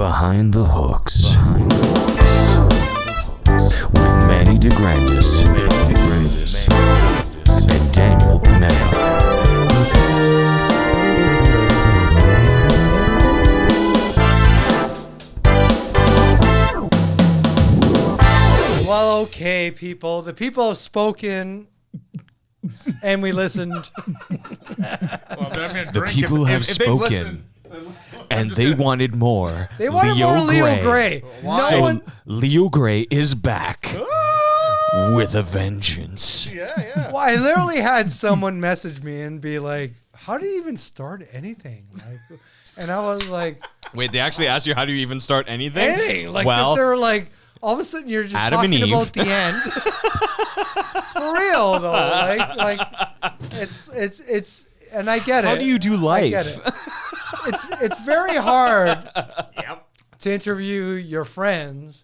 Behind the Hooks. With Manny Degrandis. And Daniel Panetta. Well, okay, people. The people have spoken, and we listened. The people have spoken, and they wanted more. They wanted more Leo Gray. So Leo Gray is back with a vengeance. Yeah. Well, I literally had someone message me and be like, "How do you even start anything?" Like, and I was like, Wait, they actually asked you how do you even start anything? "Anything." Like, well, they were like, all of a sudden you're just Adam and talking Eve. about the end. For real though, like it's, and I get it. how do you do life? I get it. It's very hard to interview your friends.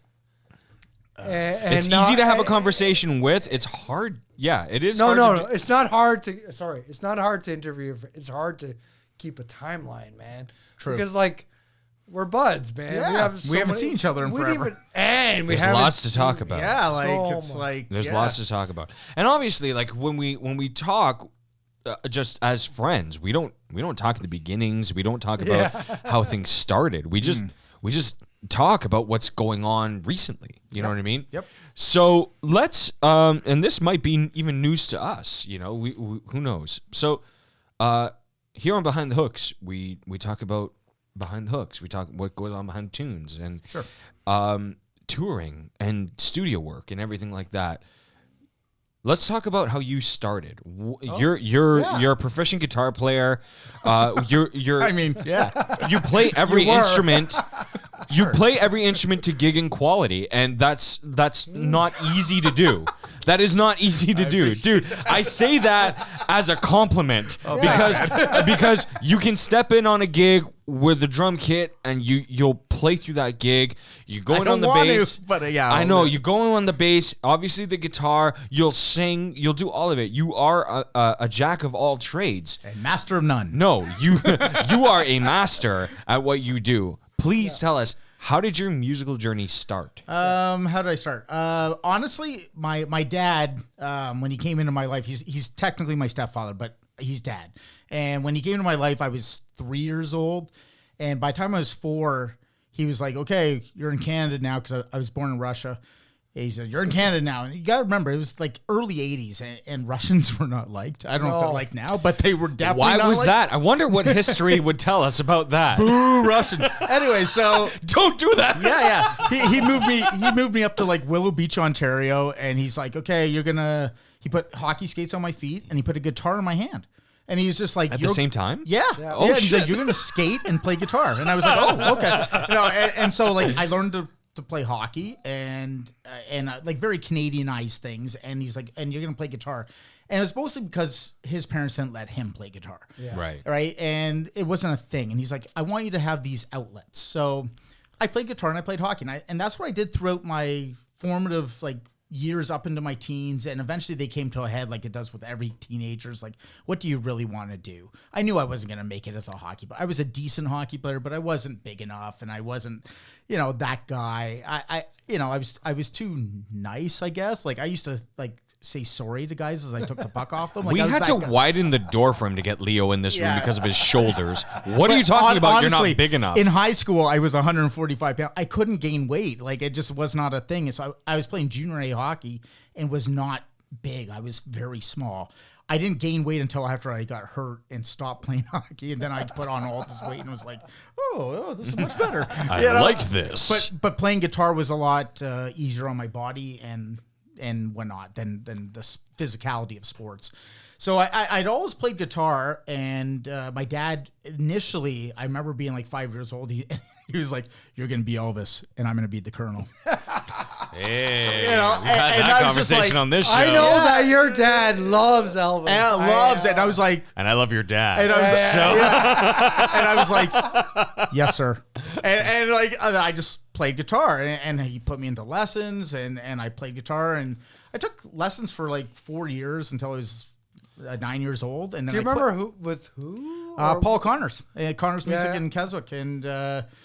And It's easy to have a conversation with. It's hard. Yeah, it is. No. It's not hard to. Sorry, it's not hard to interview. It's hard to keep a timeline, man. True. Because like we're buds, man. Yeah, we haven't seen each other in forever. There's lots to talk about. Yeah, like so it's much. like There's lots to talk about, and obviously, like when we talk, just as friends, we don't talk at the beginnings. We don't talk about how things started. We just talk about what's going on recently. You know what I mean? Yep. So let's, and this might be even news to us. You know, we who knows? So here on Behind the Hooks, we talk about behind the hooks. We talk what goes on behind tunes and touring and studio work and everything like that. Let's talk about how you started. You're a proficient guitar player. You're I mean, yeah. you play every instrument. You play every instrument to gig in quality, and that's not easy to do. That is not easy to do, dude. I say that as a compliment because you can step in on a gig with the drum kit and you'll play through that gig. You go in on the bass, but yeah, I know you go in on the bass. Obviously, the guitar. You'll sing. You'll do all of it. You are a jack of all trades, and master of none. No, you are a master at what you do. Please tell us, how did your musical journey start? How did I start? Honestly, my dad, when he came into my life, he's technically my stepfather, but he's dad. And when he came into my life, I was 3 years old. And by the time I was 4, he was like, okay, you're in Canada now, because I was born in Russia. He said, you're in Canada now. And you got to remember, it was like early 80s, and Russians were not liked. I don't know if they're like now, but they were definitely Why not was liked. that? I wonder what history would tell us about that. Boo, Russian. Anyway, so... Don't do that. Yeah. He moved me up to like Willow Beach, Ontario, and he's like, okay, he put hockey skates on my feet, and he put a guitar in my hand. And he was just like... At the same time? Yeah. Oh, He's shit. like, you're going to skate and play guitar. And I was like, oh, okay. And so like I learned to play hockey and like very Canadianized things. And he's like, and you're going to play guitar. And it was mostly because his parents didn't let him play guitar. Yeah. Right. And it wasn't a thing. And he's like, I want you to have these outlets. So I played guitar and I played hockey. And that's what I did throughout my formative like years up into my teens, and eventually they came to a head like it does with every teenager's like, what do you really want to do? I knew I wasn't going to make it as a hockey player. I was a decent hockey player, but I wasn't big enough, and I wasn't, that guy. I was too nice, I guess. Like I used to like say sorry to guys as I took the puck off them. Like, we had to widen the door for him to get Leo in this room because of his shoulders. What are you talking about? Honestly, you're not big enough. In high school, I was 145 pounds. I couldn't gain weight. Like, it just was not a thing. So I was playing junior A hockey and was not big. I was very small. I didn't gain weight until after I got hurt and stopped playing hockey. And then I put on all this weight and was like, oh, this is much better. I like this. But playing guitar was a lot easier on my body and whatnot than the physicality of sports. So I'd always played guitar, and my dad initially, I remember being like 5 years old. He was like, "You're going to be Elvis, and I'm going to be the Colonel." Hey, we had that conversation on this show. I know that your dad loves Elvis. Loves it. And I was like, and I love your dad. And I was like, yes, sir. And like I just played guitar, and he put me into lessons, and I played guitar, and I took lessons for like 4 years until I was 9 years old. And then do you remember who? Paul Connors. Connors Music Yeah. in Keswick. And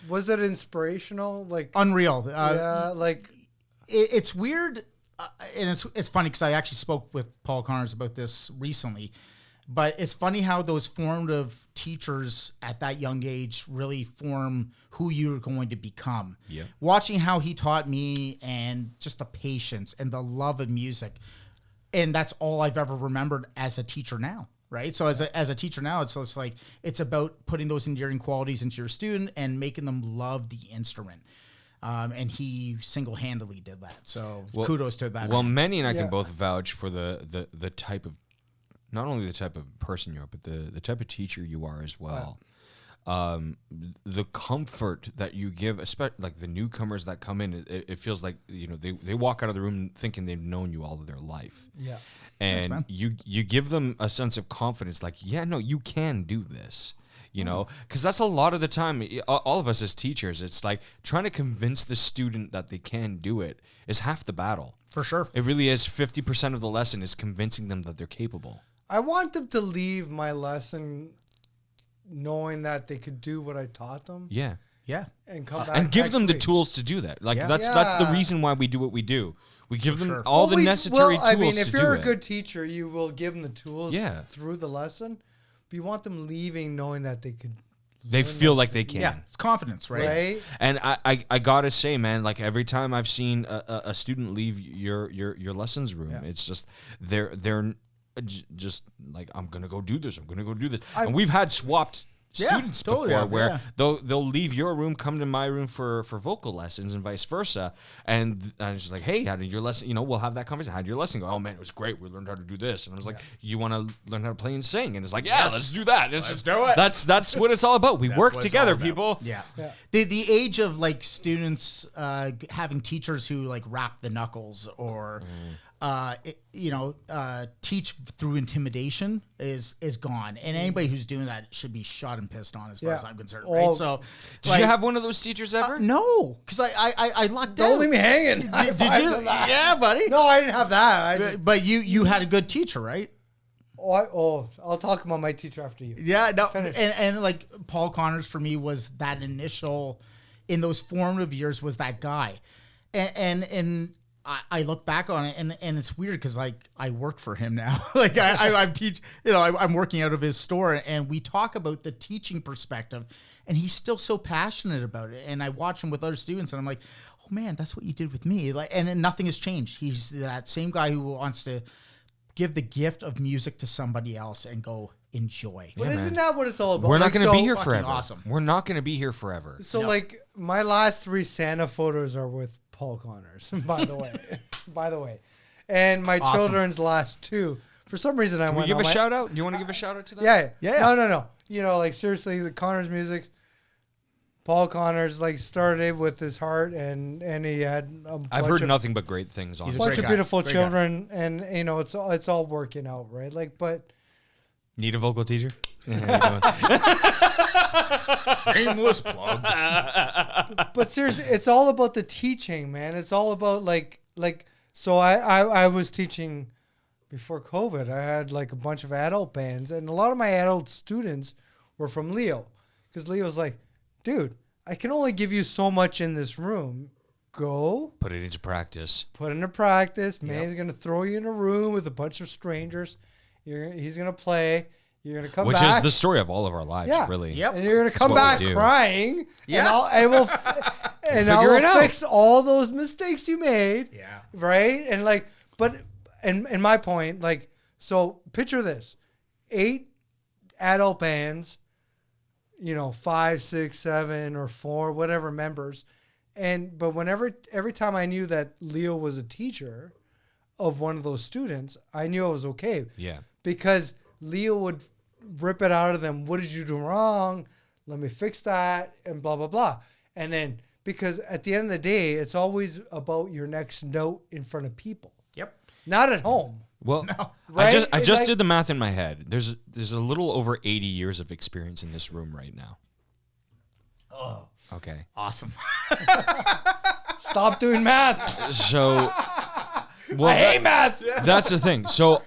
Was it inspirational? Like unreal. yeah, like It's weird, and it's funny because I actually spoke with Paul Connors about this recently. But it's funny how those formative teachers at that young age really form who you're going to become. Yeah. Watching how he taught me and just the patience and the love of music. And that's all I've ever remembered as a teacher now, right? So as a teacher now, it's like it's about putting those endearing qualities into your student and making them love the instrument. And he single-handedly did that. So kudos to that. Well, Manny and I Yeah. can both vouch for the type of, not only the type of person you are, but the type of teacher you are as well. The comfort that you give, especially like the newcomers that come in, it feels like, you know, they walk out of the room thinking they've known you all of their life. yeah. And man. you give them a sense of confidence, like, yeah, no, you can do this. You know, because that's a lot of the time, all of us as teachers, it's like trying to convince the student that they can do it is half the battle. For sure. It really is. 50% of the lesson is convincing them that they're capable. I want them to leave my lesson knowing that they could do what I taught them Yeah. Yeah. and come back And give next them the week. tools to do that. Like Yeah. that's the reason why we do what we do. We give them sure. all the we- necessary tools I mean, to if do you're a it. good teacher, you will give them the tools Yeah. through the lesson. But you want them leaving knowing that they could. They feel like they can. Yeah. It's confidence, right? Right? And I gotta say, man, like every time I've seen a student leave your lessons room, Yeah. it's just they're just like, I'm gonna go do this. And we've had swapped Yeah, students totally before have, where yeah. they'll leave your room, come to my room for vocal lessons and vice versa. And I was just like, hey, how did your lesson? You know, we'll have that conversation. How did your lesson go? Oh man, it was great. We learned how to do this. And I was like, you want to learn how to play and sing? And it's like, yeah, let's do that. Let's do it. That's what it's all about. We work what it's together, all about. people. Yeah. Yeah. The age of like students having teachers who like rap the knuckles or teach through intimidation is gone. And anybody who's doing that should be shot and pissed on as far Yeah. as I'm concerned. Oh, Right? So Did you have one of those teachers ever? no, because I lucked out. Don't leave me hanging. Did you? Yeah, buddy. No, I didn't have that. I just, But you had a good teacher, right? I'll talk about my teacher after you. Yeah, no, Finish. and like Paul Connors for me was that initial, in those formative years, was that guy, and I look back on it and it's weird because like I work for him now, like I'm teach, I'm working out of his store and we talk about the teaching perspective, and he's still so passionate about it, and I watch him with other students and I'm like, oh man, that's what you did with me, like, and nothing has changed. He's that same guy who wants to give the gift of music to somebody else and go enjoy. But isn't that what it's all about? We're not Like, going to so- be here fucking forever. awesome. We're not going to be here forever. So, No. like, my last 3 Santa photos are with Paul Connors, by the way. By the way. And my Awesome. children's last 2. For some reason, I Can we went give on a my- shout out? You want to give a shout out to them? Yeah. Yeah. No. You know, like, seriously, the Connors music, Paul Connors, like, started with his heart, and he had a I've bunch heard of, nothing but great things on He's a it. bunch great of guy. beautiful Great guy. children, and, you know, it's all working out, right? Like, but... Need a vocal teacher? Shameless plug. But seriously, it's all about the teaching, man. It's all about like so I was teaching before COVID. I had like a bunch of adult bands, and a lot of my adult students were from Leo, because Leo's like, dude, I can only give you so much in this room. Go Put it into practice. put into practice. Manny's gonna throw you in a room with a bunch of strangers. He's gonna play. You're gonna come Which back. is the story of all of our lives, Yeah. really. Yep. And you're gonna come what we back do. crying. Yeah. And I will Figure it out. fix all those mistakes you made. Yeah. Right. And like, but and my point, like, so picture this: 8 adult bands, 5, 6, 7, or 4, whatever members, but every time I knew that Leo was a teacher of one of those students, I knew I was okay. Yeah. Because Leo would rip it out of them. What did you do wrong? Let me fix that, and blah, blah, blah. And then, because at the end of the day, it's always about your next note in front of people, Yep. not at home. Well, Right? I It's just like- did the math in my head. There's a little over 80 years of experience in this room right now. Oh, Okay. awesome. Stop doing math. So I hate math. that's the thing. So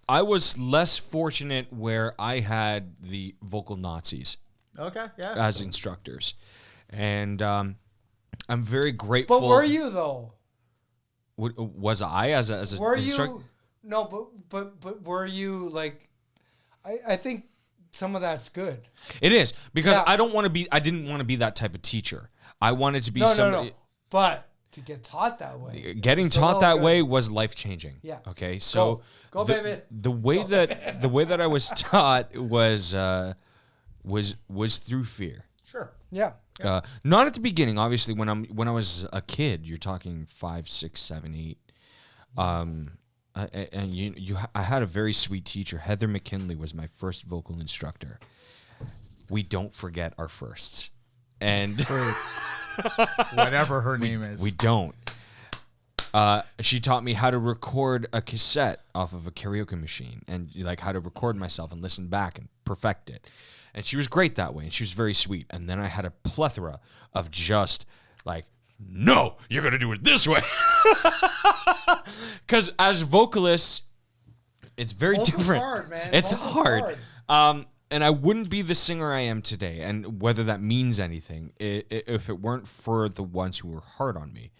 I was less fortunate where I had the vocal Nazis Okay, yeah. as instructors, and I'm very grateful. But were you though? Was I as a Were instructor? you? No, but were you like? I think some of that's good. It is because Yeah. I didn't want to be that type of teacher. I wanted to be No, somebody. no. But to get taught that way, Getting it's taught all that good. way was life changing. Yeah. Okay. So Go, baby. The way that I was taught was through fear. Sure. Yeah. Not at the beginning, obviously. When I was a kid, you're talking 5, 6, 7, 8. I had a very sweet teacher. Heather McKinley was my first vocal instructor. We don't forget our firsts, and Whatever her name is. we don't. She taught me how to record a cassette off of a karaoke machine, and like how to record myself and listen back and perfect it. And she was great that way, and she was very sweet. And then I had a plethora of just like, no, you're gonna do it this way, because as vocalists, it's very Vocal's different. hard, man. It's Vocal's hard. And I wouldn't be the singer I am today, and whether that means anything, if it weren't for the ones who were hard on me.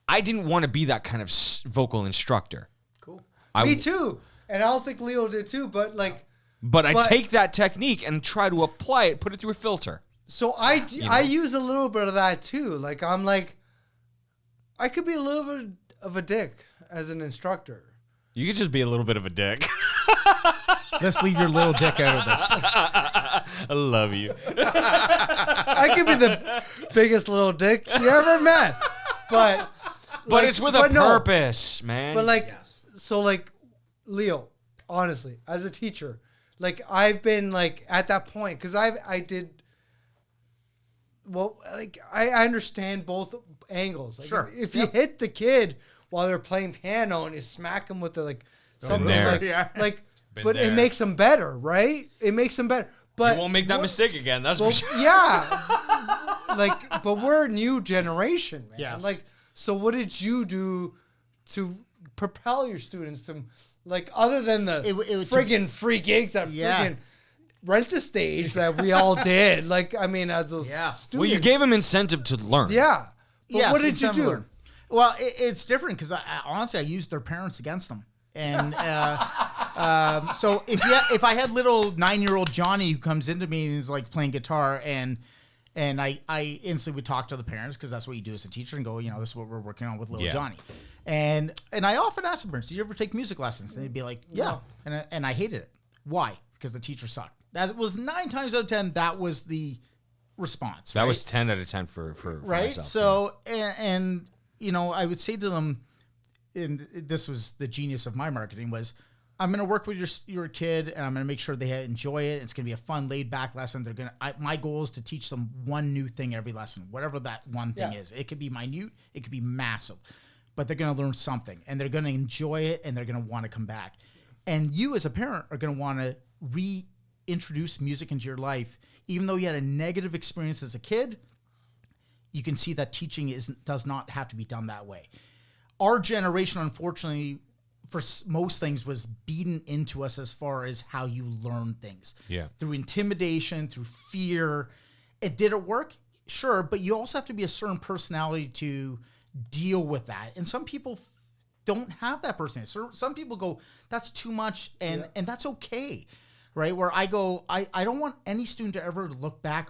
I didn't want to be that kind of vocal instructor. Cool. I- Me too. And I don't think Leo did too. But like, But I take that technique and try to apply it, put it through a filter. so I use a little bit of that too. Like I'm like, I could be a little bit of a dick as an instructor. You could just be a little bit of a dick. Let's leave your little dick out of this. I love you. I could be the biggest little dick you ever met. But like, It's with a purpose, man. But like, so like, Leo, honestly, as a teacher, like I've been like at that point because I did. Well, like I understand both angles. Like, Sure. If you hit the kid while they're playing piano and you smack them with the like something there. like Yeah. like, Been but there. it makes them better, right? It makes them better. But you won't make that mistake again. That's for well, sure. yeah. Like, but we're a new generation, man. Yes. Like, so what did you do to propel your students to, like, other than the It would- friggin' free gigs that Yeah. friggin' rent the stage that we all did? Like, I mean, as those students. Well, you gave him incentive to learn. Yeah. But Yeah, what so did you some do? learn. Well, it's different because honestly, I used their parents against them. And so if I had little 9-year-old Johnny who comes into me and is like playing guitar and I instantly would talk to the parents because that's what you do as a teacher and go, this is what we're working on with little Johnny. And I often ask the parents, do you ever take music lessons? And they'd be like, yeah. And I hated it. Why? Because the teacher sucked. That was 9 times out of 10. That was the response. That right? was 10 out of 10 for right. myself. So and I would say to them, and this was the genius of my marketing was, I'm going to work with your kid and I'm going to make sure they enjoy it. It's going to be a fun, laid back lesson. My goal is to teach them one new thing every lesson, whatever that one thing is. It could be minute, it could be massive, but they're going to learn something and they're going to enjoy it and they're going to want to come back. And you as a parent are going to want to reintroduce music into your life. Even though you had a negative experience as a kid, you can see that teaching does not have to be done that way. Our generation, unfortunately, for most things was beaten into us as far as how you learn things. Yeah. Through intimidation, through fear. Did it work? Sure, but you also have to be a certain personality to deal with that. And some people don't have that personality. So some people go, that's too much, and that's okay, right? Where I go, I don't want any student to ever look back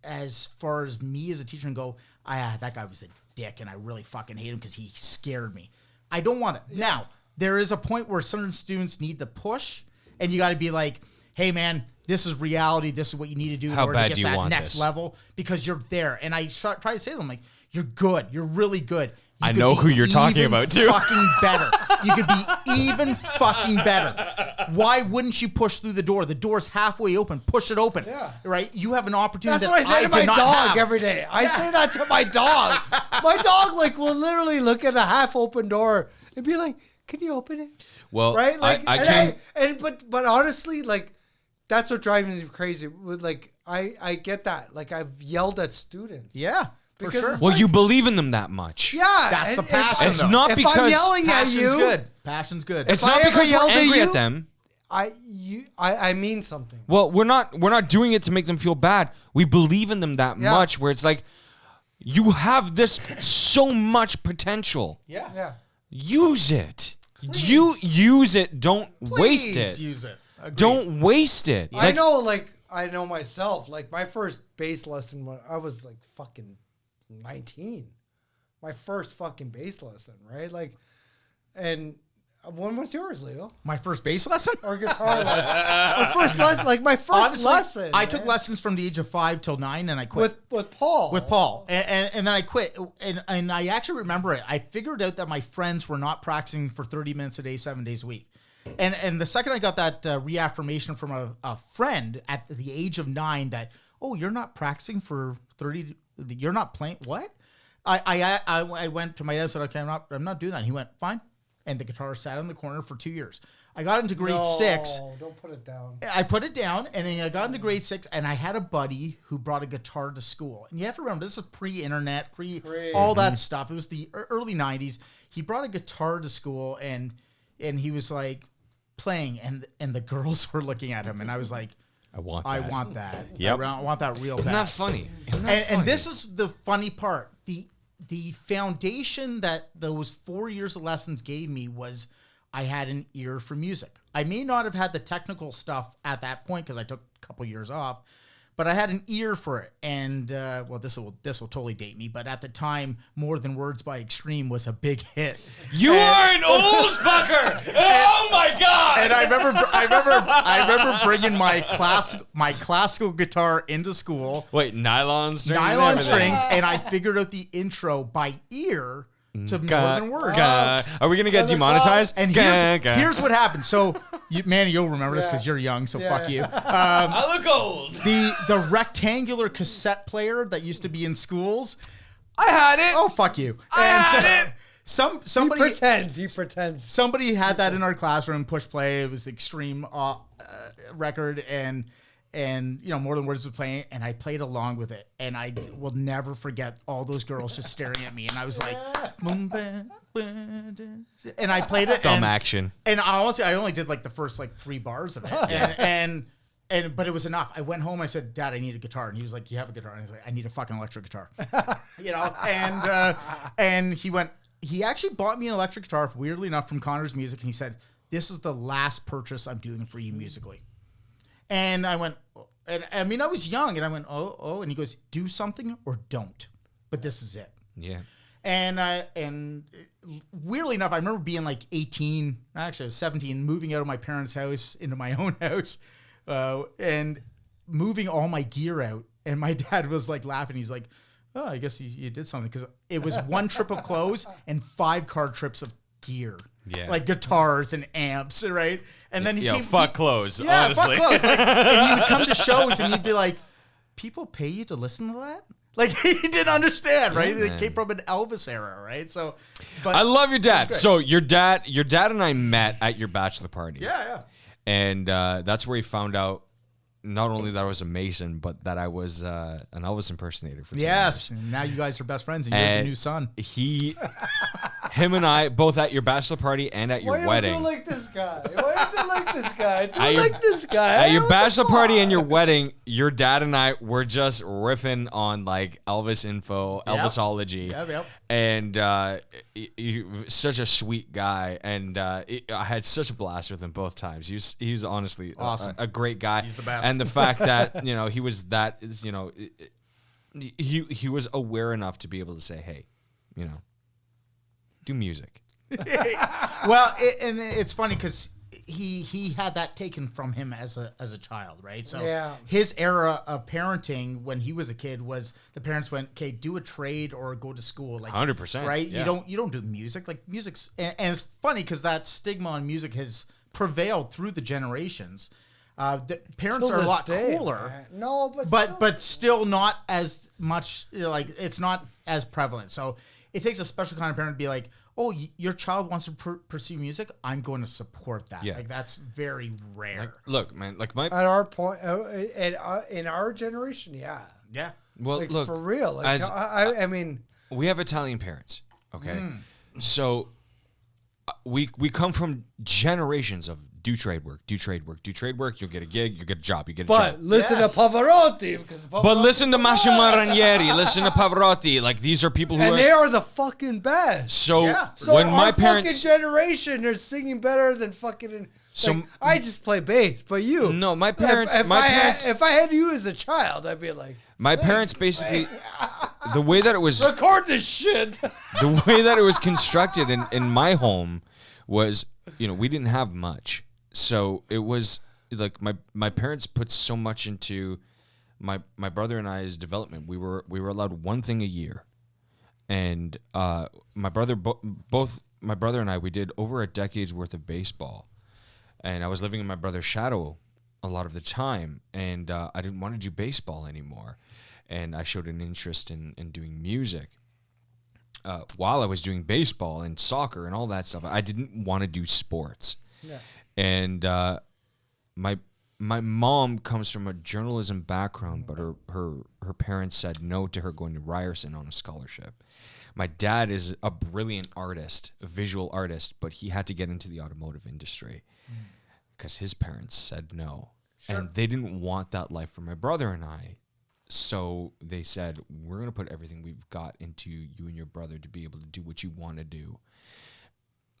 as far as me as a teacher and go, that guy was a dick and I really fucking hate him because he scared me. I don't want it. Now, there is a point where certain students need to push and you got to be like, hey man, this is reality. This is what you need to do in order to get that next level because you're there. And I try to say to them, like, you're good. You're really good. You I could know be who you're talking even about, too. Fucking better. You could be even fucking better. Why wouldn't you push through the door? The door's halfway open. Push it open. Yeah. Right? You have an opportunity. That's what I say to my did not dog have. every day. I say that to my dog. My dog like will literally look at a half open door and be like, "Can you open it?" Well, Right? Like, I and but honestly, like that's what drives me crazy. With like, I get that. Like I've yelled at students. Yeah. Because sure. it's Well, like- you believe in them that much. Yeah, That's the and passion, It's though. not if because I'm yelling at Passion's you, good. Passion's good. It's If I not ever because we're yelled at angry you- at them. I mean something. Well, we're not doing it to make them feel bad. We believe in them that Yeah. much where it's like you have this so much potential. Yeah. Use it. You use it. Don't waste Please it. use it. Agreed. Don't waste it. I know myself. Like my first bass lesson when I was like fucking 19. My first fucking bass lesson, right? Like, and when was yours, Leo? My first bass lesson? Or guitar lesson? Or first lesson? Like my first Honestly, lesson. I man. took lessons from the age of 5 till 9, and I quit. with Paul. With Paul, and then I quit, and I actually remember it. I figured out that my friends were not practicing for 30 minutes a day, 7 days a week, and the second I got that reaffirmation from a friend at the age of 9 that, oh, you're not practicing for 30, you're not playing what? I went to my dad and said, okay, I'm not doing that. And he went, fine, and the guitar sat in the corner for 2 years. I got into grade 6. Don't put it down. I put it down, and then I got into grade 6, and I had a buddy who brought a guitar to school. And you have to remember, this is pre-internet, all that stuff. It was the early 90s. He brought a guitar to school, and he was like playing, and the girls were looking at him, and I was like, I want that. I want that. Yep. I want that real Isn't bad. that funny? And this is the funny part. The foundation that those 4 years of lessons gave me was I had an ear for music. I may not have had the technical stuff at that point because I took a couple years off, but I had an ear for it. And well, this will totally date me, but at the time, More Than Words by Extreme was a big hit. You are an old fucker. Oh my god! And I remember bringing my classical guitar into school. Wait, nylon strings. and Nylon everything? strings, and I figured out the intro by ear to More Than Words. Are we gonna get demonetized? And here's what happened. So, Manny, you'll remember this because you're young, so fuck you. I look old. The rectangular cassette player that used to be in schools. I had it. Oh, fuck you. Somebody He pretends. Somebody had that in our classroom. Push play. It was the Extreme record, and More Than Words was playing, and I played along with it, and I will never forget all those girls just staring at me, and I was like, and I played it. Dumb action. And honestly, I only did like the first like 3 bars of it, but it was enough. I went home. I said, Dad, I need a guitar, and he was like, you have a guitar? And I was like, I need a fucking electric guitar, and he went. He actually bought me an electric guitar, weirdly enough, from Connor's Music, and he said, this is the last purchase I'm doing for you musically. And I went, and I mean, I was young, and I went, oh, and he goes, do something or don't, but this is it. Yeah. And weirdly enough, I remember being like 18, actually I was 17, moving out of my parents' house into my own house, and moving all my gear out. And my dad was like laughing. He's like, oh, I guess you did something, because it was 1 trip of clothes and 5 car trips of gear. Yeah. Like guitars and amps, right? And then fuck clothes, yeah, honestly. fuck clothes. Like, and he would come to shows and he'd be like, people pay you to listen to that? Like, he didn't understand, right? Yeah, It came from an Elvis era, right? So, but I love your dad. So your dad and I met at your bachelor party. yeah. And that's where he found out not only that I was a Mason, but that I was an Elvis impersonator for 10 Yes. years. And now you guys are best friends and you're the new son. Him and I, both at your bachelor party and at your Why wedding. you do like this guy? Why you do like this guy? Do At you your- like this guy? At your What the bachelor party fuck? and your wedding, your dad and I were just riffing on like Elvis info, Elvisology. Yep. And he was such a sweet guy, and I had such a blast with him both times. He was honestly Awesome. a great guy. He's the best. And the fact that he was that he was aware enough to be able to say, hey, do music. Well, and it's funny because he had that taken from him as a child, right? So Yeah. his era of parenting when he was a kid was the parents went, okay, do a trade or go to school, like 100%, right? yeah. You don't do music, like music's, and it's funny because that stigma on music has prevailed through the generations. The parents Till are a this lot day, cooler. man. No, but still not as much, like it's not as prevalent. So it takes a special kind of parent to be like, oh, your child wants to pursue music, I'm going to support that. Yeah. Like that's very rare. Look, man, like my at our point, in our generation, yeah. Yeah. Well, Like, look, for real. Like, as- I mean, we have Italian parents, okay? So we come from generations of do trade work, you'll get a gig, you get a job, you get a job. but listen Yes. to Pavarotti. Because But listen to Massimo Ranieri, listen to Pavarotti. Like, these are people who and are... they are the fucking best. So, Yeah. So when my our parents... fucking generation, they're singing better than fucking... So- I just play bass, but you... No, my If- parents... If, my I parents... Had, if I had you as a child, I'd be like, my parents basically... The way that it was... record this shit. The way that it was constructed in my home was, we didn't have much. So it was like my parents put so much into my brother and I's development. We were allowed one thing a year. And my brother both my brother and I, we did over a decade's worth of baseball. And I was living in my brother's shadow a lot of the time, and I didn't want to do baseball anymore. And I showed an interest in doing music. While I was doing baseball and soccer and all that stuff, I didn't want to do sports. Yeah. And my mom comes from a journalism background, but her parents said no to her going to Ryerson on a scholarship. My dad is a brilliant artist, a visual artist, but he had to get into the automotive industry because his parents said no. Sure. And they didn't want that life for my brother and I. So they said, we're going to put everything we've got into you and your brother to be able to do what you want to do.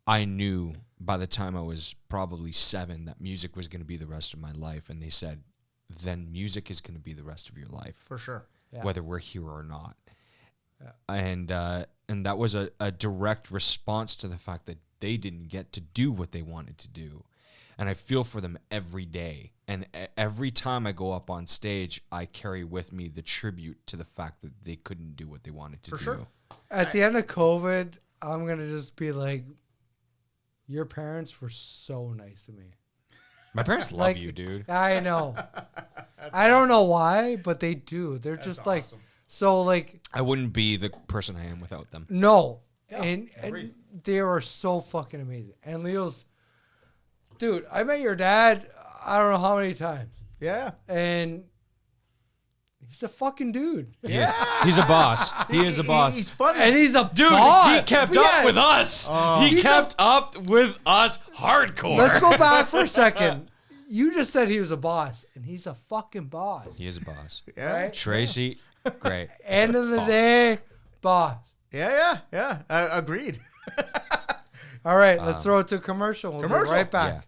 I knew by the time I was probably 7 that music was going to be the rest of my life. And they said, then music is going to be the rest of your life. For sure. Yeah. Whether we're here or not. Yeah. And that was a direct response to the fact that they didn't get to do what they wanted to do. And I feel for them every day. And every time I go up on stage, I carry with me the tribute to the fact that they couldn't do what they wanted to do. Sure. At the end of COVID, I'm going to just be like, your parents were so nice to me. My parents love Like, you, dude. I know. I don't know why, but they do. They're just awesome. like, so like, I wouldn't be the person I am without them. no. Yeah, and agreed. they are so fucking amazing. And Leo's, dude, I met your dad, I don't know how many times. Yeah. And he's a fucking dude. He is. He's a boss. He is a boss. He's funny. And he's a Dude, boss. he kept Yeah. up with us. He He's kept up with us hardcore. Let's go back for a second. You just said he was a boss, and he's a fucking boss. He is a boss. Yeah. Right? Tracy, great. End of the day, boss. Yeah. Agreed. All right, let's throw it to commercial. We'll Commercial? be right back.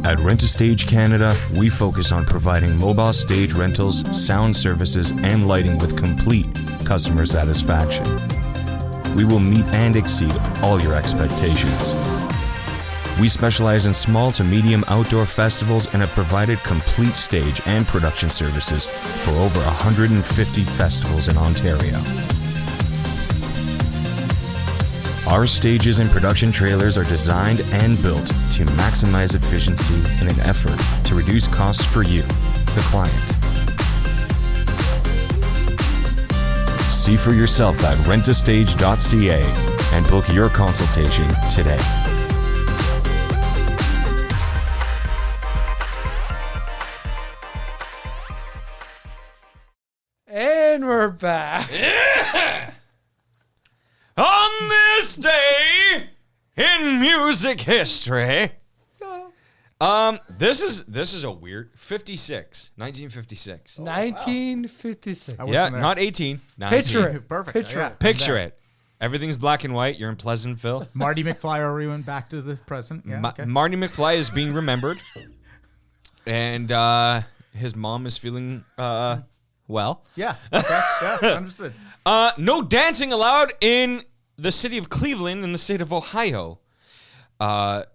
At RENTASTAGE Canada, we focus on providing mobile stage rentals, sound services, and lighting with complete customer satisfaction. We will meet and exceed all your expectations. We specialize in small to medium outdoor festivals and have provided complete stage and production services for over 150 festivals in Ontario. Our stages and production trailers are designed and built to maximize efficiency in an effort to reduce costs for you, the client. See for yourself at rentastage.ca and book your consultation today. And we're back. On this day in music history. This is a weird 1956. 1956. wasn't Yeah, there. not 18. 19. Picture it. Perfect. Picture Yeah. it. Picture it. Everything's black and white. You're in Pleasantville. Marty McFly already went back to the present. Yeah. Okay. Marty McFly is being remembered. And his mom is feeling well. Yeah. Okay. Yeah. Understood. No dancing allowed in the city of Cleveland in the state of Ohio. Let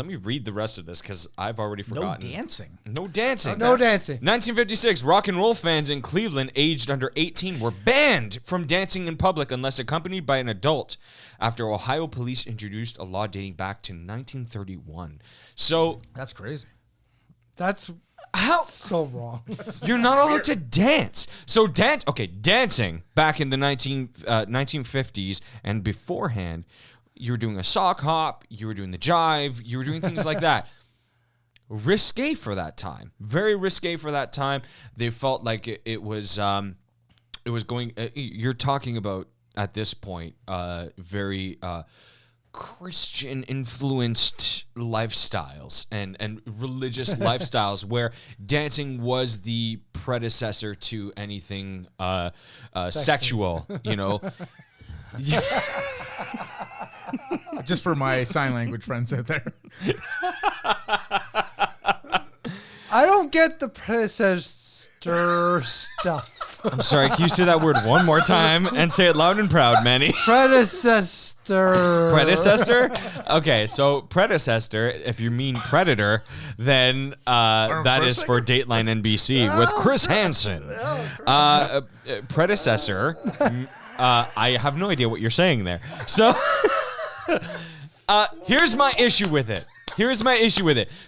me read the rest of this because I've already No forgotten. dancing. No dancing. No dancing. 1956, rock and roll fans in Cleveland aged under 18 were banned from dancing in public unless accompanied by an adult after Ohio police introduced a law dating back to 1931. So, That's crazy. That's how... so wrong. You're not allowed to dance. So dancing back in the 1950s and beforehand, you were doing a sock hop, you were doing the jive, you were doing things like that. risque for that time. Very risque for that time. They felt like it was going. You're talking about at this point very Christian influenced lifestyles and religious lifestyles where dancing was the predecessor to anything sexual, Just for my sign language friends out there. I don't get the predecessor stuff. I'm sorry, can you say that word one more time and say it loud and proud, Manny? Predecessor. Predecessor? Okay, so predecessor, if you mean predator, then that is for Dateline NBC with Chris Hansen. Predecessor, I have no idea what you're saying there. So here's my issue with it.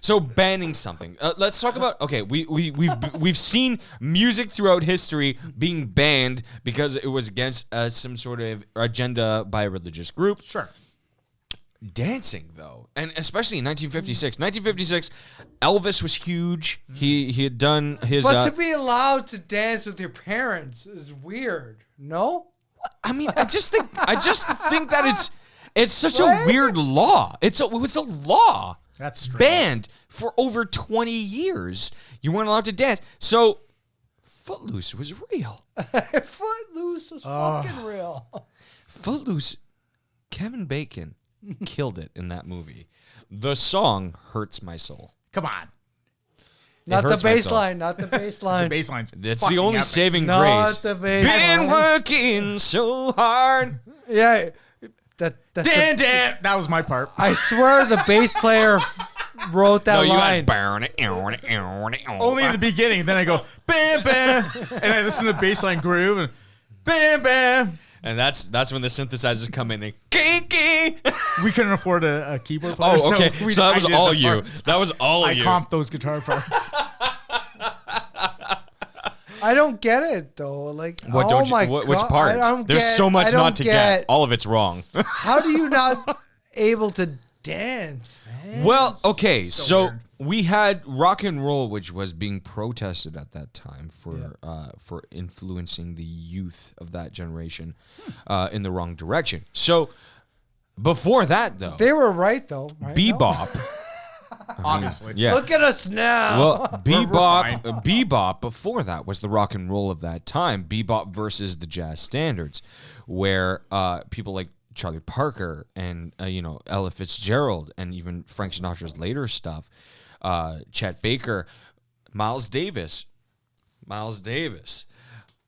So banning something. Let's talk about. Okay, we've seen music throughout history being banned because it was against some sort of agenda by a religious group. Sure. Dancing though, and especially in 1956. 1956, Elvis was huge. He had done his. But to be allowed to dance with your parents is weird. No. I mean, I just think that it's such a weird law. It's a law. That's strange. Banned for over 20 years. You weren't allowed to dance. So Footloose was real. Footloose was fucking real. Footloose, Kevin Bacon killed it in that movie. The song hurts my soul. Come on. Not the hurts my soul. baseline. Not the baseline. The baseline's That's the only epic. saving Not grace. the baseline. Been working so hard. Yeah. That's Dan. That was my part. I swear the bass player wrote that line. Only in the beginning. Then I go, bam, bam. And I listen to the bassline groove and bam, bam. And that's when the synthesizers come in and kinky. We couldn't afford a keyboard player. Oh, okay. So that I was did all the you. parts. That was all I you. comped those guitar parts. I don't get it though. Like, What oh don't you? my Which God, part? I don't There's get- so much I don't not to get. All of it's wrong. How do you not able to dance, man? Well, okay, so weird. we had rock and roll, which was being protested at that time for influencing the youth of that generation in the wrong direction. So before that, though, They were right though. Right? bebop. Obviously. Yeah. Look at us now. Well, bebop before that was the rock and roll of that time. Bebop versus the jazz standards, where people like Charlie Parker and Ella Fitzgerald and even Frank Sinatra's later stuff, Chet Baker, Miles Davis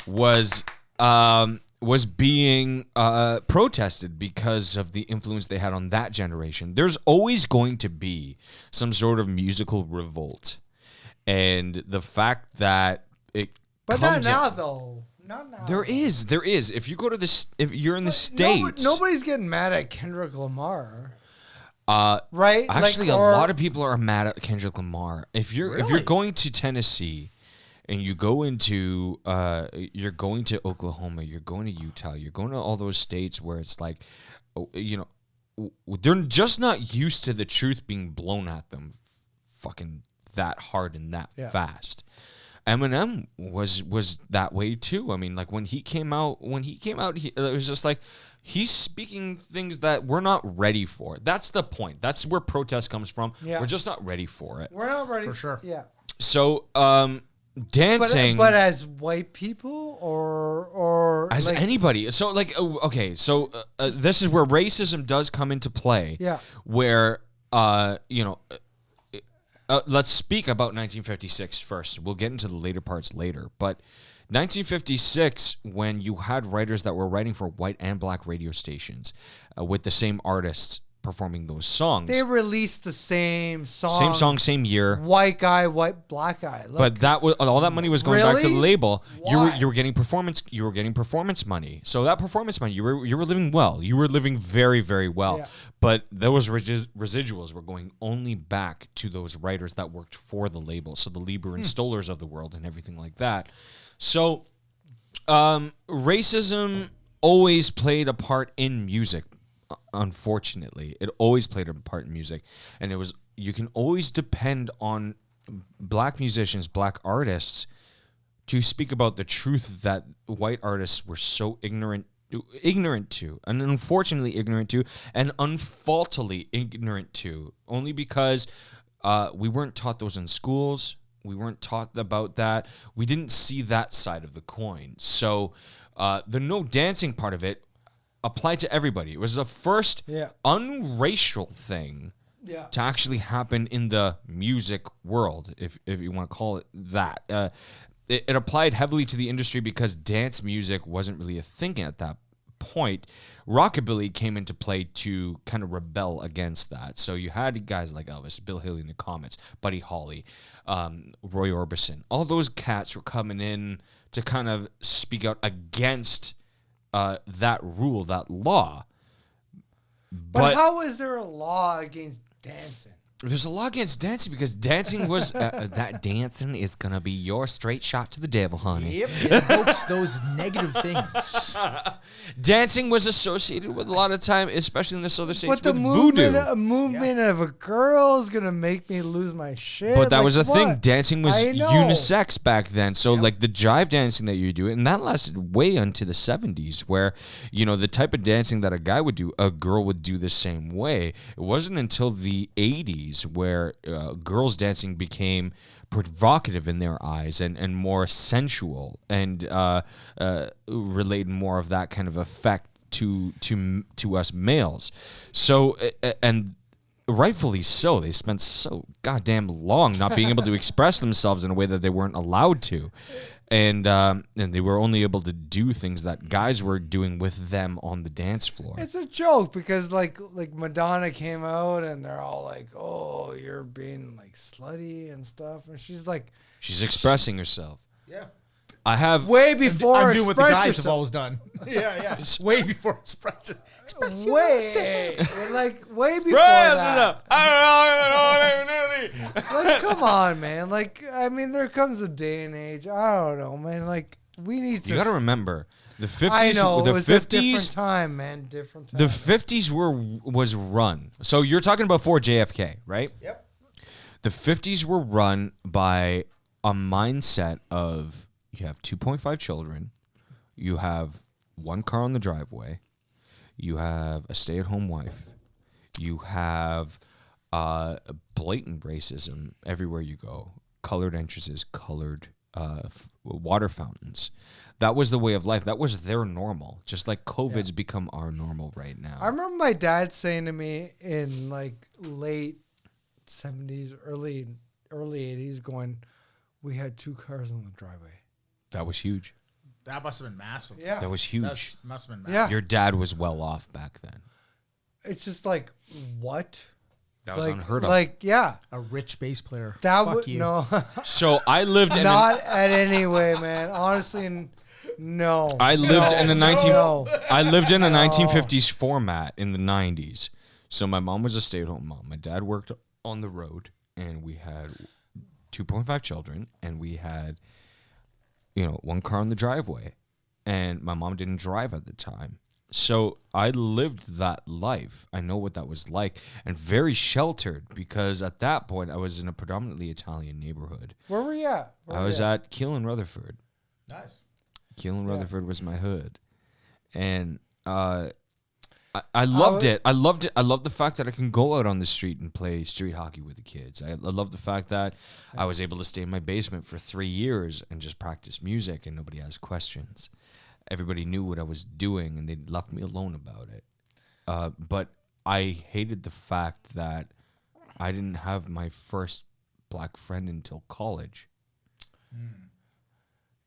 was being protested because of the influence they had on that generation. There's always going to be some sort of musical revolt, and the fact that it But not comes now in- though. Not now. There is. If you go to if you're in the States, Nobody's getting mad at Kendrick Lamar. Right? actually, Like, a or- lot of people are mad at Kendrick Lamar. If you're going to Tennessee and you go into you're going to Oklahoma, you're going to Utah, you're going to all those states where it's like, they're just not used to the truth being blown at them fucking that hard and that fast. Eminem was that way too. I mean, like when he came out, it was just like he's speaking things that we're not ready for. That's the point. That's where protest comes from. Yeah. We're just not ready for it. We're not ready For sure. Yeah. So, dancing, But as white people or as like, anybody. So, like, okay. So this is where racism does come into play. Yeah. Where let's speak about 1956 first. We'll get into the later parts later. But 1956, when you had writers that were writing for white and black radio stations with the same artists performing those songs. they released the same song. Same song, same year. White guy, black guy. Look, But that was all that money was going back to the Really? label. Why? You were getting performance money. So that performance money, you were living well. You were living very, very well. Yeah. But those residuals were going only back to those writers that worked for the label. So the Lieber and Stollers of the world and everything like that. So racism always played a part in music. Unfortunately, it always played a part in music, and it was you can always depend on black musicians, black artists, to speak about the truth that white artists were so ignorant to, and unfortunately ignorant to, and unfaultily ignorant to, only because we weren't taught those in schools. We weren't taught about that. We didn't see that side of the coin. So the no dancing part of it applied to everybody. It was the first unracial thing to actually happen in the music world, if you want to call it that. It applied heavily to the industry because dance music wasn't really a thing at that point. Rockabilly came into play to kind of rebel against that. So you had guys like Elvis, Bill Haley and the Comets, Buddy Holly, Roy Orbison. All those cats were coming in to kind of speak out against that rule, that law. But how is there a law against dancing? There's a law against dancing because dancing was that dancing is gonna be your straight shot to the devil, honey. Yep, it evokes those negative things. Dancing was associated with a lot of time, especially in the southern states, But the with movement of a girl is gonna make me lose my shit. But that like, was a what? thing. Dancing was I know. unisex back then. So like the jive dancing that you do, and that lasted way into the 70s, where, you know, the type of dancing that a guy would do, a girl would do the same way. It wasn't until the 80s where girls dancing became provocative in their eyes and more sensual and related more of that kind of effect to us males. So and rightfully so, they spent so goddamn long not being able to express themselves in a way that they weren't allowed to. And they were only able to do things that guys were doing with them on the dance floor. It's a joke because like Madonna came out and they're all like, "Oh, you're being like slutty and stuff," and she's like, She's expressing herself. Yeah. I have way before I'm doing what the express guys have yourself. always done. Yeah. Way before express Way before that. Like, come on, man. Like, I mean, there comes a day and age. I don't know, man. Like, we need to. You got to remember the 50s. I know the it was 50s. a different time, man. Different time. The 50s was run. So you're talking about before JFK, right? Yep. The 50s were run by a mindset of you have 2.5 children, you have one car on the driveway, you have a stay-at-home wife, you have blatant racism everywhere you go, colored entrances, colored water fountains. That was the way of life. That was their normal, just like COVID's become our normal right now. I remember my dad saying to me in like late 70s, early 80s, going, "We had 2 cars on the driveway." That was huge. That must have been massive. Yeah. That was huge. That must have been massive. Yeah. Your dad was well off back then. It's just like, what? That was like, unheard of. Like, yeah. A rich bass player. That Fuck would you. no. So I lived in Not at any way, man. Honestly, no. I lived in a 1950s 1950s format in the 90s. So my mom was a stay-at-home mom. My dad worked on the road, and we had 2.5 children, and we had, you know, one car on the driveway. And my mom didn't drive at the time. So I lived that life. I know what that was like, and very sheltered because at that point I was in a predominantly Italian neighborhood. Where were you at? I was at Keele and Rutherford. Nice. Keele and Rutherford was my hood. And I loved it. I loved it. I loved the fact that I can go out on the street and play street hockey with the kids. I love the fact that I was able to stay in my basement for 3 years and just practice music and nobody asked questions. Everybody knew what I was doing and they left me alone about it. But I hated the fact that I didn't have my first black friend until college.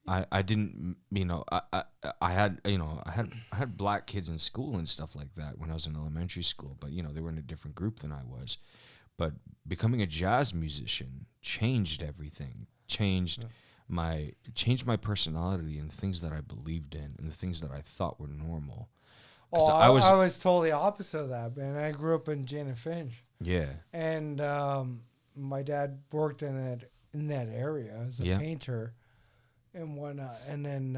I didn't, you know, I had black kids in school and stuff like that when I was in elementary school, but you know, they were in a different group than I was. But becoming a jazz musician changed everything. Changed my personality and things that I believed in and the things that I thought were normal. Oh, I was totally opposite of that, man. I grew up in Jane and Finch. Yeah. And my dad worked in that area as a painter and whatnot. And then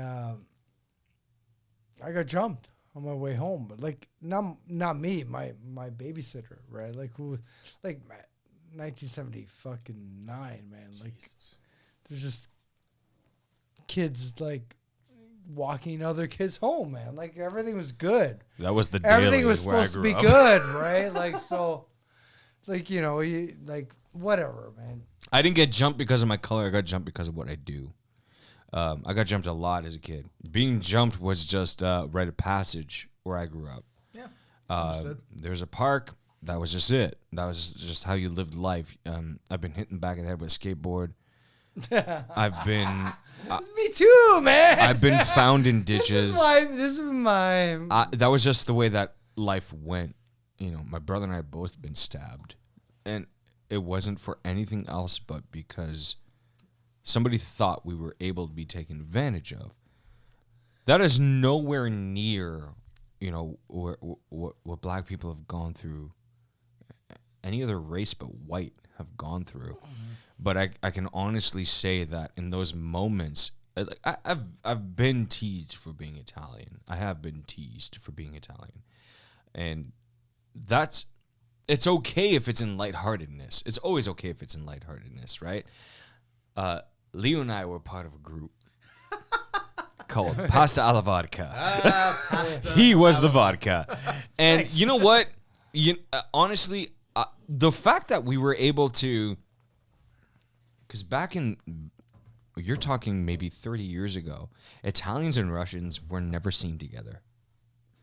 I got jumped on my way home. But like not me, my babysitter, right? Like who, like 1979, man. Like, there's just kids like walking other kids home, man. Like everything was good. That was the Everything was where I supposed to grew be up. good, right? Like so, like like whatever, man. I didn't get jumped because of my color. I got jumped because of what I do. I got jumped a lot as a kid. Being jumped was just rite of passage where I grew up. Yeah. There's a park. That was just it. That was just how you lived life. I've been hit in the back of the head with a skateboard. I've been... Me too, man. I've been found in ditches. This is my. That was just the way that life went. You know, my brother and I have both been stabbed. And it wasn't for anything else but because somebody thought we were able to be taken advantage of. That is nowhere near, you know, what black people have gone through. Any other race but white have gone through. Mm-hmm. But I can honestly say that in those moments, I've been teased for being Italian. I have been teased for being Italian. And it's okay if it's in lightheartedness. It's always okay if it's in lightheartedness, right? Leo and I were part of a group called Pasta alla Vodka. He was the vodka. And thanks. You know what? Honestly, the fact that we were able to... Because back in... You're talking maybe 30 years ago. Italians and Russians were never seen together.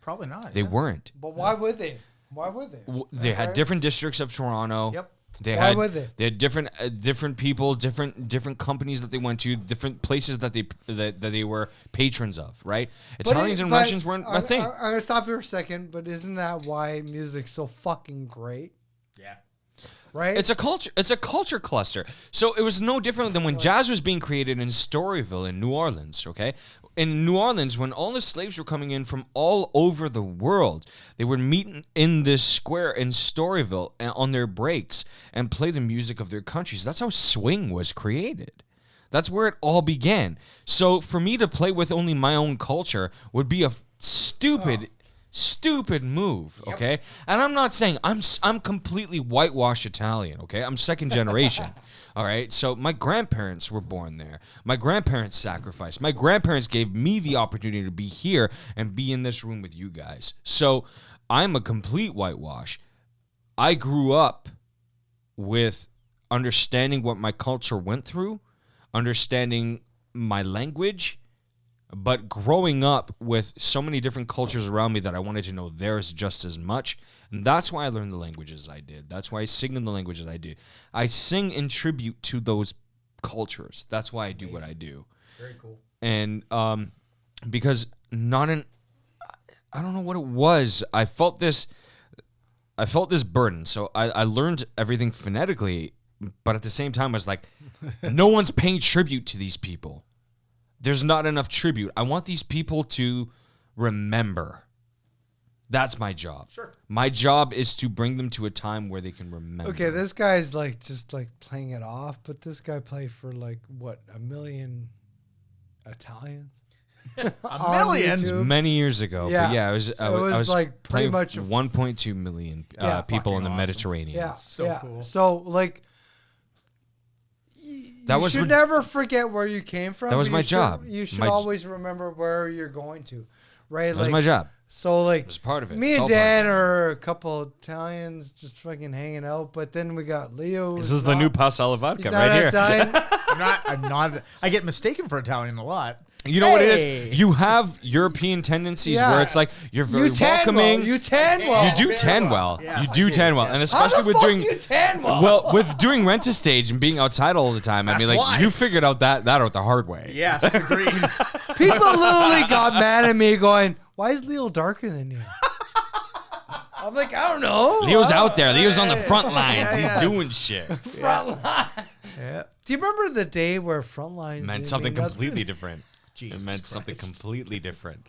Probably not. They weren't. But why would they? Why would they? They had different districts of Toronto. Yep. Why would they? They had different people, different companies that they went to, different places that they were patrons of, right? Italians and Russians weren't a thing. I'm going to stop you for a second, but isn't that why music's so fucking great? Yeah. Right? It's a culture cluster. So it was no different than when jazz was being created in Storyville in New Orleans, okay? In New Orleans, when all the slaves were coming in from all over the world, they would meet in this square in Storyville on their breaks and play the music of their countries. That's how swing was created. That's where it all began. So for me to play with only my own culture would be a stupid move, okay? And I'm not saying I'm completely whitewashed Italian, okay? I'm second generation, all right? So my grandparents were born there. My grandparents sacrificed. My grandparents gave me the opportunity to be here and be in this room with you guys. So I'm a complete whitewash. I grew up with understanding what my culture went through, understanding my language, but growing up with so many different cultures around me that I wanted to know theirs just as much. And that's why I learned the languages I did. That's why I sing in the languages I do. I sing in tribute to those cultures. That's why I do what I do. Very cool. And because I don't know what it was. I felt this burden. So I learned everything phonetically, but at the same time I was like, no one's paying tribute to these people. There's not enough tribute. I want these people to remember. That's my job. Sure. My job is to bring them to a time where they can remember. Okay, this guy's like just like playing it off, but this guy played for like what, 1 million Italians? A million? Many years ago. Yeah. But yeah, I was like pretty playing much 1.2 million people in the Mediterranean. Yeah, So cool. So like, you should never forget where you came from. That was my job. You should always remember where you're going to, right? That was my job. So like, It was part of it. me It's and all part of Dan it. are a couple Italians just fucking hanging out, but then we got Leo. This is the new Pasta alla Vodka He's right not here. Italian. I'm not. I get mistaken for Italian a lot. You know what it Hey. is? You have European tendencies Yeah. where it's like you're very You tan welcoming. well. You tan well. You do Very tan well. well. Yes, You I do do, tan well, yes. and How especially the with fuck doing you tan well? well with doing Rentastage and being outside all the time. I mean, That's like why. you figured out that out the hard way. Yes, agreed. People literally got mad at me going, why is Leo darker than you? I'm like, I don't know. Leo's out there. Leo's on the front lines. He's yeah. doing shit. Frontline. Yeah. Do you remember the day where Frontline Meant something completely different. Jesus It meant something Christ. completely different.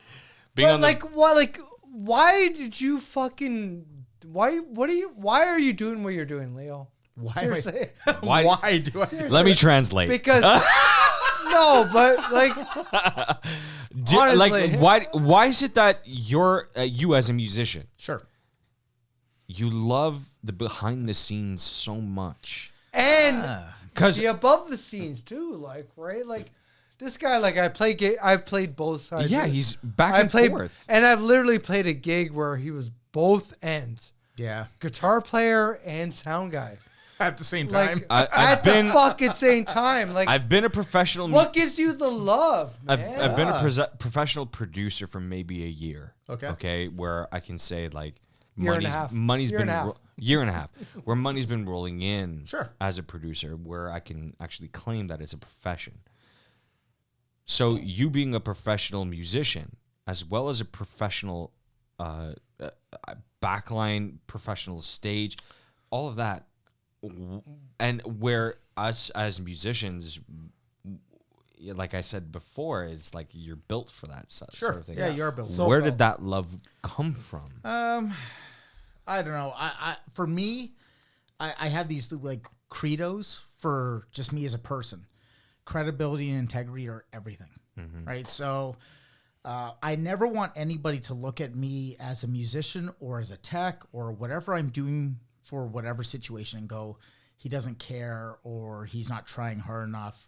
Being But on the- like, what? Like, why did you fucking? Why? What are you? Why are you doing what you're doing, Leo? Why? Seriously. Why- Why do I? let me translate. Because no, but like, honestly. like why is it that you as a musician, Sure. you love the behind the scenes so much. And Because the above the scenes too, like, right? Like this guy, like I've played both sides. yeah, of it. he's back I and played, forth. and I've literally played a gig where he was both ends, Yeah. guitar player and sound guy, At the same time. like I've at been- the fucking same time. Like, I've been a professional. what gives you the love, I've, man? I've been a professional producer for maybe a year. Okay. Okay, where I can say like Year and a half. money's Year been and a half. year and a half, where money's been rolling in. Sure. As a producer, where I can actually claim that it's a profession. So you being a professional musician, as well as a professional backline, professional stage, all of that, and where us as musicians, like I said before, is like you're built for that sort of thing. Yeah, you're built. Where did that love come from? I don't know. For me, I have these like credos for just me as a person. Credibility and integrity are everything, right? So I never want anybody to look at me as a musician or as a tech or whatever I'm doing for whatever situation and go, he doesn't care or he's not trying hard enough.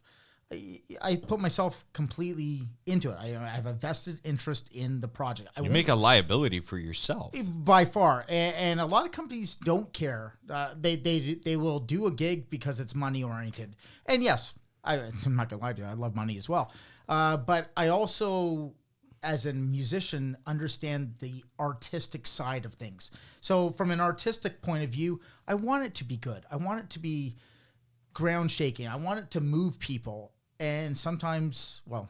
I put myself completely into it. I have a vested interest in the project. You make a liability for yourself. By far, and a lot of companies don't care. They will do a gig because it's money oriented. And yes, I'm not gonna lie to you, I love money as well. But I also, as a musician, understand the artistic side of things. So from an artistic point of view, I want it to be good. I want it to be ground shaking. I want it to move people. And sometimes, well,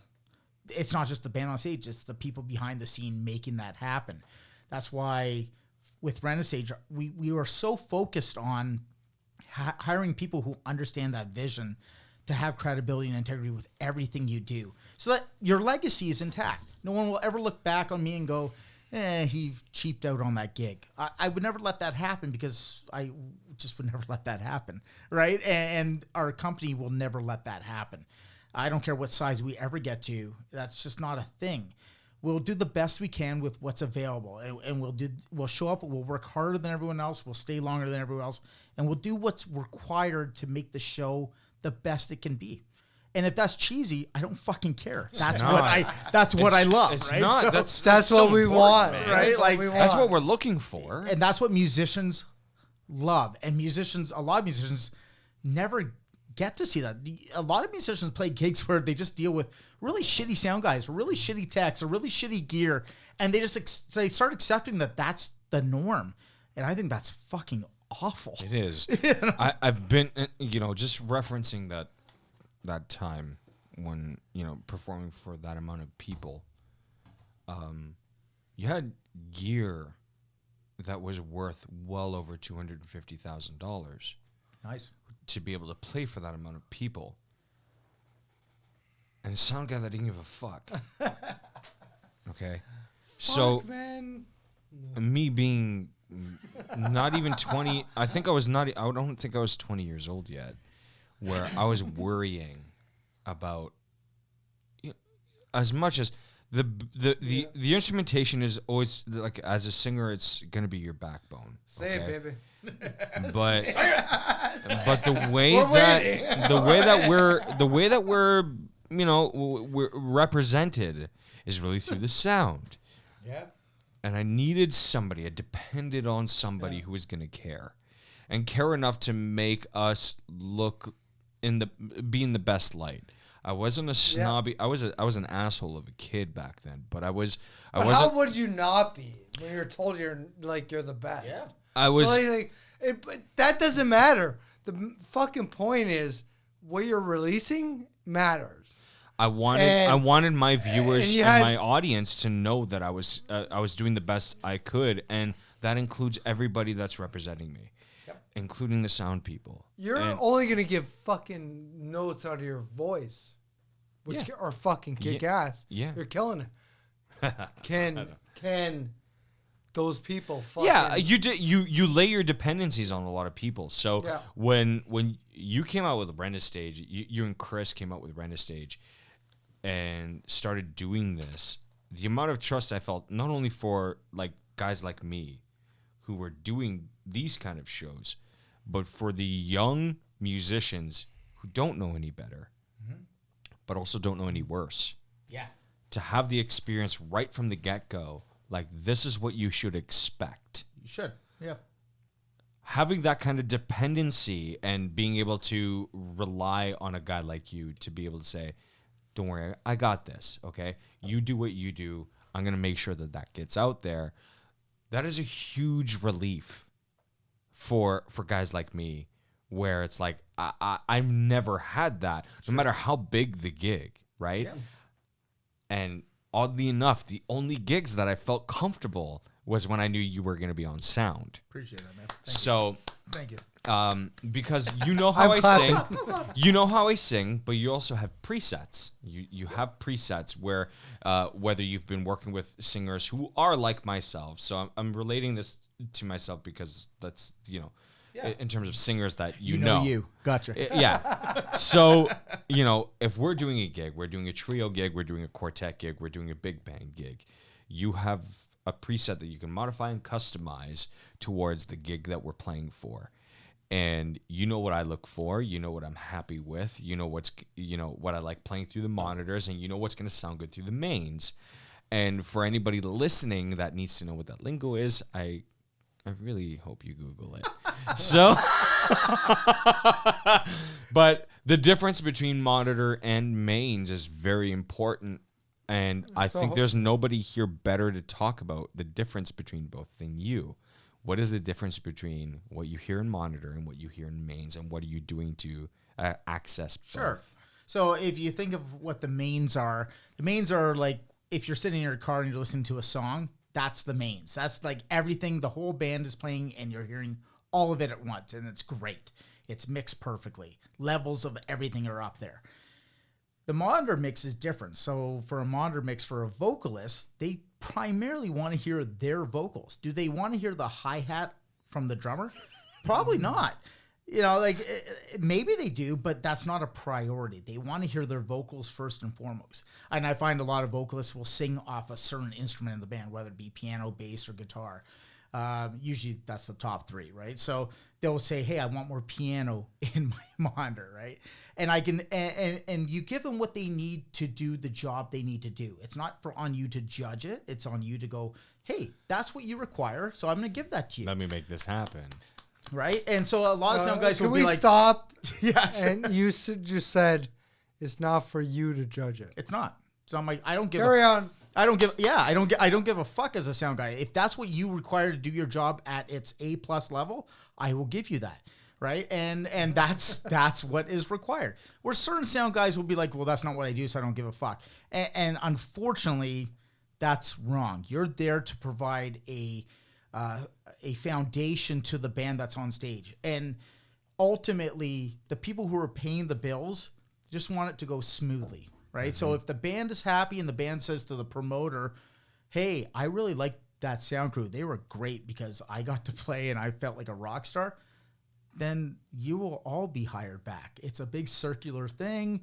it's not just the band on stage, it's the people behind the scene making that happen. That's why with RENTASTAGE, we were so focused on hiring people who understand that vision to have credibility and integrity with everything you do so that your legacy is intact. No one will ever look back on me and go, he cheaped out on that gig. I would never let that happen because I just would never let that happen, right? And our company will never let that happen. I don't care what size we ever get to. That's just not a thing. We'll do the best we can with what's available, and we'll show up. We'll work harder than everyone else. We'll stay longer than everyone else, and we'll do what's required to make the show the best it can be. And if that's cheesy, I don't fucking care. That's what I love. It's right? not. So- That's what so we important, want, man. right? That's Like what we That's want. what we're looking for. and that's what musicians love. And a lot of musicians never get to see that. A lot of musicians play gigs where they just deal with really shitty sound guys, really shitty techs, or really shitty gear, and they just they start accepting that that's the norm. And I think that's fucking awful. It is. I've been, just referencing that time when, performing for that amount of people. You had gear that was worth well over $250,000 Nice. to be able to play for that amount of people. And a sound guy that didn't give a fuck. Okay. So man. me being not even 20, I don't think I was 20 years old yet, where I was worrying about, as much as the instrumentation is always, like, as a singer, it's going to be your backbone. Say it, baby. But the way that we're we're represented is really through the sound. Yeah. And I needed somebody. I depended on somebody who was going to care, and care enough to make us look be in the best light. I wasn't a snobby. I was an asshole of a kid back then, but I wasn't. How would you not be when you're told you're the best? Yeah. I was. So but that doesn't matter. The fucking point is what you're releasing matters. I wanted my viewers and my audience to know that I was doing the best I could, and that includes everybody that's representing me, including the sound people. You're only gonna give fucking notes out of your voice, which are fucking kick ass. Yeah. You're killing it. Can those people fucking... Yeah, you lay your dependencies on a lot of people. So when you came out with RENTASTAGE, you and Chris came out with RENTASTAGE and started doing this, the amount of trust I felt, not only for like guys like me who are doing these kind of shows, but for the young musicians who don't know any better, but also don't know any worse. Yeah. To have the experience right from the get-go, like this is what you should expect. You should. Yeah. Having that kind of dependency and being able to rely on a guy like you to be able to say, don't worry, I got this, okay? You do what you do. I'm going to make sure that that gets out there. That is a huge relief for guys like me, where it's like, I've never had that, no matter how big the gig, right? Yeah. And oddly enough, the only gigs that I felt comfortable was when I knew you were going to be on sound. Appreciate that, man. Thank you. Because you know how I'm I clapping. sing, you know how I sing, but you also have presets. You have presets where whether you've been working with singers who are like myself. So I'm relating this to myself because that's, in terms of singers that you know. You. Gotcha. Yeah. So, if we're doing a gig, we're doing a trio gig, we're doing a quartet gig, we're doing a big band gig, you have a preset that you can modify and customize towards the gig that we're playing for. And you know what I look for, you know what I'm happy with, you know what I like playing through the monitors, and you know what's going to sound good through the mains. And for anybody listening that needs to know what that lingo is, I really hope you Google it. So, but the difference between monitor and mains is very important. And I think there's nobody here better to talk about the difference between both than you. What is the difference between what you hear in monitor and what you hear in mains, and what are you doing to access both? Sure. So if you think of what the mains are like if you're sitting in your car and you're listening to a song, that's the mains. That's like everything the whole band is playing and you're hearing all of it at once, and it's great. It's mixed perfectly. Levels of everything are up there. The monitor mix is different. So for a monitor mix for a vocalist, they primarily want to hear their vocals. Do they want to hear the hi-hat from the drummer? Probably not. Maybe they do, but that's not a priority. They want to hear their vocals first and foremost. And I find a lot of vocalists will sing off a certain instrument in the band, whether it be piano, bass, or guitar. Usually that's the top three, right? So they'll say, hey, I want more piano in my monitor, right? And I can, and you give them what they need to do the job they need to do. It's not on you to judge it. It's on you to go, hey, that's what you require, so I'm going to give that to you. Let me make this happen. Right? And so a lot of sound guys will be like, stop? Yeah. And you just said it's not for you to judge it. It's not. So I'm like, I don't give Carry on. I don't give a fuck as a sound guy. If that's what you require to do your job at its A+ level, I will give you that. Right. And that's what is required. Where certain sound guys will be like, well, that's not what I do, so I don't give a fuck. And unfortunately, that's wrong. You're there to provide a foundation to the band that's on stage. And ultimately, the people who are paying the bills just want it to go smoothly. Right. Mm-hmm. So if the band is happy and the band says to the promoter, hey, I really like that sound crew, they were great because I got to play and I felt like a rock star, then you will all be hired back. It's a big circular thing.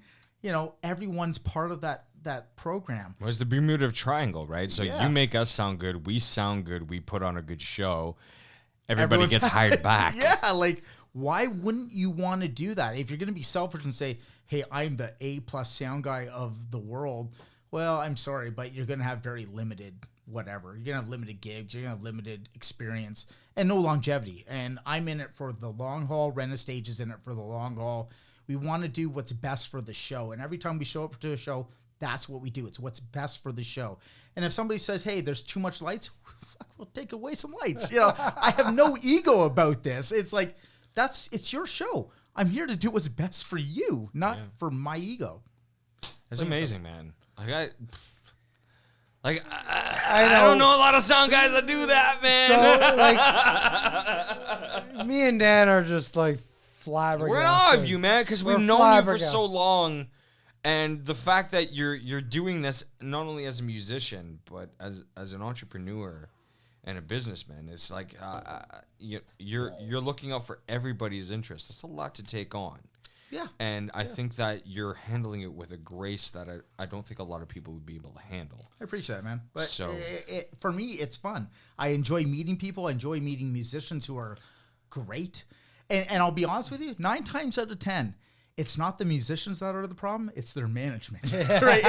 Everyone's part of that program. Well, it's the Bermuda Triangle, right? So you make us sound good, we sound good, we put on a good show, everybody gets hired back. Yeah, like, why wouldn't you want to do that? If you're going to be selfish and say, hey, I'm the A+ sound guy of the world, well, I'm sorry, but you're going to have very limited whatever. You're going to have limited gigs, you're going to have limited experience, and no longevity. And I'm in it for the long haul. RENTASTAGE is in it for the long haul. We want to do what's best for the show. And every time we show up to a show, that's what we do. It's what's best for the show. And if somebody says, hey, there's too much lights, fuck, we'll take away some lights. I have no ego about this. It's like, it's your show. I'm here to do what's best for you, not for my ego. It's amazing, man. I I don't know a lot of sound guys that do that, man. So, me and Dan are just like flabbergasted. We're in awe of you, man, because we've known you for so long. And the fact that you're doing this not only as a musician, but as an entrepreneur and a businessman, it's like you're looking out for everybody's interest. That's a lot to take on. Yeah. And I think that you're handling it with a grace that I don't think a lot of people would be able to handle. I appreciate that, man. But So- for me, it's fun. I enjoy meeting people. I enjoy meeting musicians who are great. And I'll be honest with you, 9 times out of 10, it's not the musicians that are the problem. It's their management. Right?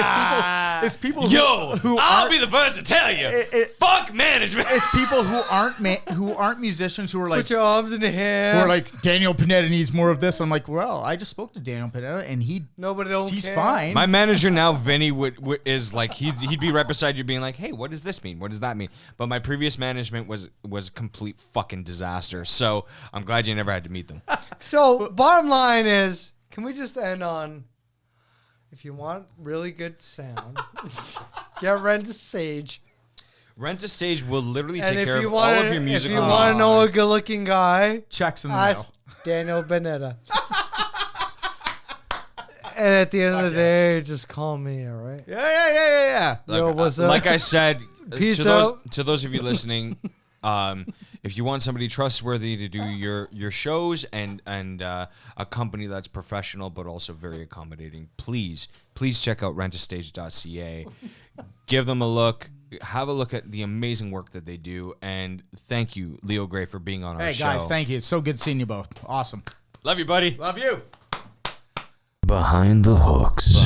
It's people who I'll aren't- be the first to tell you. Fuck management. It's people who aren't musicians who are like Put your arms in the air. who are like Daniel Panetta needs more of this. I'm like, well, I just spoke to Daniel Panetta and Nobody don't he's care. fine. My manager now, Vinny, is like he'd be right beside you, being like, "Hey, what does this mean? What does that mean?" But my previous management was a complete fucking disaster. So I'm glad you never had to meet them. So bottom line is, can we just end on, if you want really good sound, get RENTASTAGE. RENTASTAGE will literally And take if care you of want, all of your music. if you want to know a good-looking guy, Checks in the ask mail. Daniel Panetta. And at the end of the day, just call me, all right? Yeah. Yo, what's up? Like I said, Peace to out. those of you listening, if you want somebody trustworthy to do your shows and a company that's professional but also very accommodating, please check out rentastage.ca. Give them a look. Have a look at the amazing work that they do. And thank you, Leo Gray, for being on our show. Hey guys, thank you. It's so good seeing you both. Awesome. Love you, buddy. Love you. Behind the Hooks.